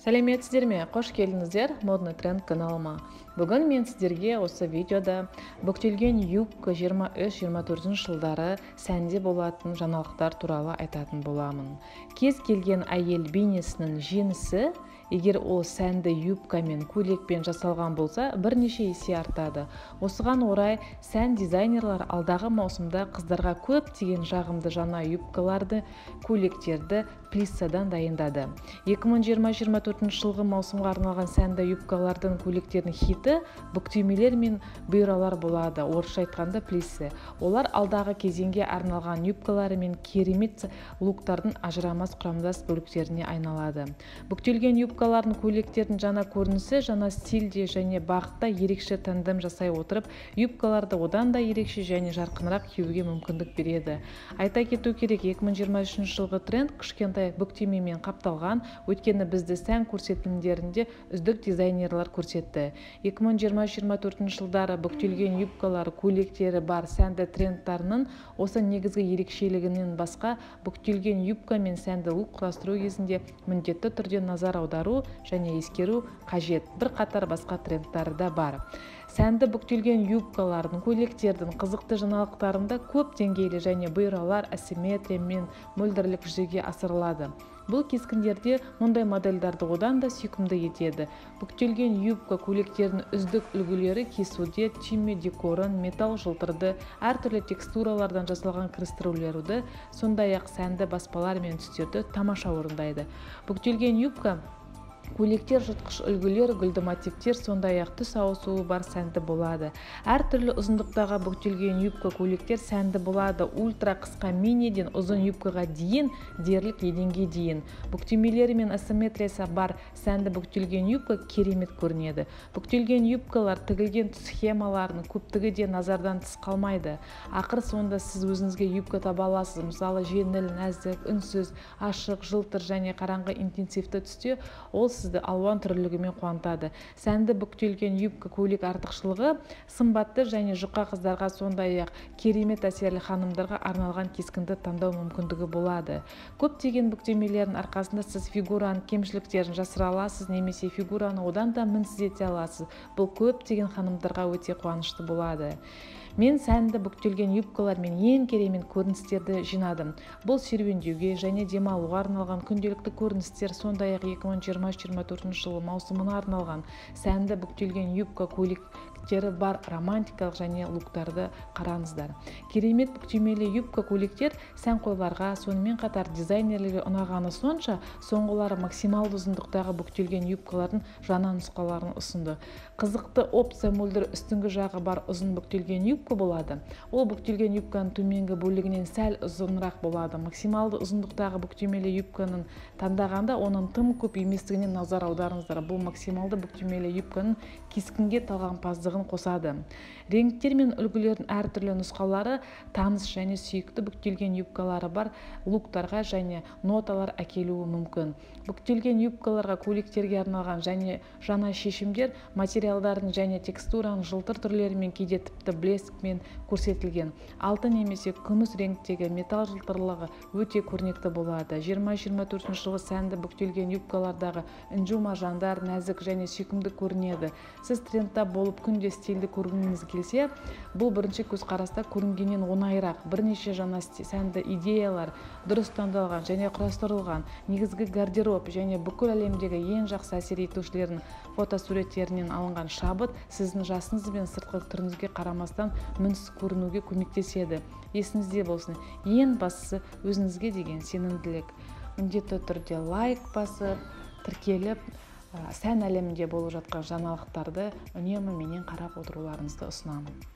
Сәлеметсіздер ме? Қош келдіңіздер модный тренд каналыма. Бүгін мен сіздерге осы видеода бүктелген юбка 23-24 жылдары сәнде болатын жаңалықтар туралы айтатын боламын. Кез келген әйел бейнесінің жеңісі, егер ол сәнді юбка мен көйлекпен жасалған болса, бірнеше есе артады. Осыған орай сән дизайнерлар алдағы маусымда қыздарға көптеген жағымды жаңа юбкаларды, көйлектерді плиссадан дайындады. 2020-24 жылғы маусымға арналған сәнді юбкалардың көйлектердің хиті бүктемелер мен бұйралар болады, орысша айтқанда плиссы. Олар алдағы кезеңге арналған юбкалары мен керемет луктардың ажырамас құрамдас бөліктеріне айналады. Бүктелген юбкалардың көйлектердің жаңа көрінісі, жаңа стильде және бағытта ерекше тандем жасай отырып, юбкаларды одан да ерекше және жарқынырақ киюге мүмкіндік береді. Айта кету керек, 2023 жылғы тренд кішкентай бүктемемен қапталған, өйткені бізді сән көрсетілімдерінде үздік дизайнерлар көрсетті. 2020-24 жылдары бүктелген юбкалар, көйлектері бар сәнді трендтарының осы негізгі ерекшелігінен басқа, бүктелген юбка мен сәнді лук құрастыру кезінде міндетті түрде назар аудару және ескеру қажет. Бір қатар басқа трендтары да бар. Сәнді бүктелген юбкалардың, көйлектердің қызықты жаңалықтарында көп деңгейлі және бұйралар асимметрия мен мөлдірлік жүзеге асырылады. Бұл кескіндерде мұндай модельдерді одан да сүйкімді етеді. Бүктелген юбка көйлектердің үздік үлгілері кесуде түйме декорын, металл жылтырды, әртүрлі текстуралардан жасалған кірістірулерді, сондай-ақ сәнді баспалар мен түстерді тамаша орындайды. Бүктелген юбка көйлектер жыртқыш үлгілер, гүлді мотивтер, сондай-ақ түс ауысуы бар сәнді болады. Әртүрлі ұзындықтағы бүктелген юбка көйлектер сәнді болады. Ультра қысқа миниден ұзын юбкаға дейін, дерлік еденге дейін. Бүктемелері мен асимметриясы бар сәнді бүктелген юбка керемет көрінеді. Бүктелген юбкалар тігілген схемаларының көптігі де назардан тыс қалмайды. Ақыр сонда сіз өзіңізге юбка таба аласыз. Мысалы, жеңіл, нәзік, үнсіз, ашық, жылтыр және қараңғы интенсивті түсте ол сізді алуан түрлілігімен қуантады. Сәнді бүктелген юбка көйлек артықшылығы сымбатты және жұқа қыздарға, сондай-ақ керемет әсерлі ханымдарға арналған кескінді таңдау мүмкіндігі болады. Көптеген бүктемелердің арқасында сіз фигураның кемшіліктерін жасыра аласыз, немесе фигураны одан да мінсіз ете аласыз. Бұл көптеген ханымдарға өте қуанышты болады. Мен сәнді бүктелген юбкалар мен ең керемет көріністерді жинадым. Бұл серуендеуге және демалуға арналған күнделікті көріністер, сондай-ақ 2020-24 жылы маусымына арналған сәнді бүктелген юбка көйлектері бар романтикалық және луктарды қараңыздар. Керемет бүктемелі юбка көйлектер сәнқойларға, сонымен қатар дизайнерлерге ұнағаны сонша, соңғылары максималды ұзындықтағы бүктелген юбкалардың жаңа нұсқаларын ұсынды. Қызықты опция мөлдір үстіңгі жағы бар ұзын бүктелген юбка болады. Ол бүктелген юбканың төменгі бөлігінен сәл ұзынырақ болады. Максималды ұзындықтағы бүктемелі юбканың таңдағанда оның тым көп еместігіне назар аударыңыздар. Бұл максималды бүктемелі юбканың кескінге талғампаздығын қосады. Реңктер мен үлгілердің әртүрлі нұсқалары таныс және сүйікті бүктелген юбкалары бар луктарға және ноталар әкелуі мүмкін. Бүктелген юбкаларға, көйлектерге арналған және жаңа шешімдер материалдардың және текстураның жылтыр түрлерімен, кейде тіпті блескмен көрсетілген. Алтын немесе күміс реңктегі металл жылтырлығы өте көрнекті болады. 2024 жылы сәнді бүктелген юбкалардағы інжу маржандар нәзік және сүйкімді көрінеді. Сіз трендта болып күнде стильді көргіңіз келсе, бұл бірінші көзқараста көрінгеннен оңайырақ. Бірнеше жаңа сәнді идеялар дұрыс таңдалған және құрастырылған. Негізгі гардероб және бүкіл әлемдегі ең жақсы әсер етушілердің фотосуреттерінен алынған шабыт сіздің жасыңыз бен сыртқы түріңізге қарамастан мінсіз көрінуге көмектеседі. Есіңізде болсын, ең бастысы өзіңізге деген сенімділік. Міндетті түрде лайк басып, тіркеліп, сән әлемінде болып жатқан жаңалықтарды үнемі менен қарап отыруларыңызды ұсынамын.